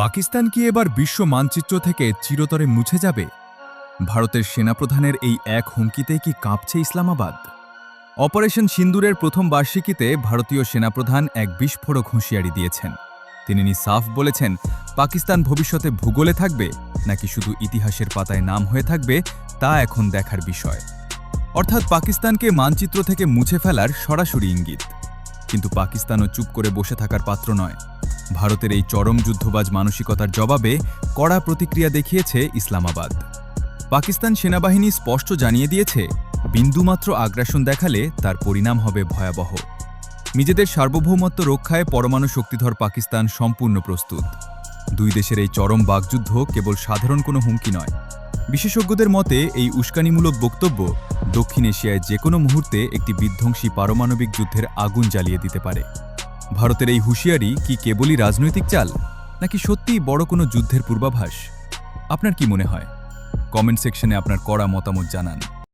পাকিস্তান কি এবার বিশ্ব মানচিত্র থেকে চিরতরে মুছে যাবে? ভারতের সেনাপ্রধানের এই এক হুমকিতেই কি কাঁপছে ইসলামাবাদ? অপারেশন সিন্দুরের প্রথম বার্ষিকীতে ভারতীয় সেনাপ্রধান এক বিস্ফোরক হুঁশিয়ারি দিয়েছেন। তিনি সাফ বলেছেন, পাকিস্তান ভবিষ্যতে ভূগোলে থাকবে নাকি শুধু ইতিহাসের পাতায় নাম হয়ে থাকবে তা এখন দেখার বিষয়। অর্থাৎ পাকিস্তানকে মানচিত্র থেকে মুছে ফেলার সরাসরি ইঙ্গিত। কিন্তু পাকিস্তানও চুপ করে বসে থাকার পাত্র নয়। ভারতের এই চরম যুদ্ধবাজ মানসিকতার জবাবে কড়া প্রতিক্রিয়া দেখিয়েছে ইসলামাবাদ। পাকিস্তান সেনাবাহিনী স্পষ্ট জানিয়ে দিয়েছে, বিন্দুমাত্র আগ্রাসন দেখালে তার পরিণাম হবে ভয়াবহ। নিজেদের সার্বভৌমত্ব রক্ষায় পরমাণু শক্তিধর পাকিস্তান সম্পূর্ণ প্রস্তুত। দুই দেশের এই চরম বাকযুদ্ধ কেবল সাধারণ কোনো হুমকি নয়। বিশেষজ্ঞদের মতে এই উস্কানিমূলক বক্তব্য দক্ষিণ এশিয়ায় যে কোনো মুহূর্তে একটি বিধ্বংসী পারমাণবিক যুদ্ধের আগুন জ্বালিয়ে দিতে পারে। ভারতের এই হুঁশিয়ারি কি কেবলই রাজনৈতিক চাল, নাকি সত্যিই বড় কোনো যুদ্ধের পূর্বাভাস? আপনার কি মনে হয়? কমেন্ট সেকশনে আপনার কড়া মতামত জানান।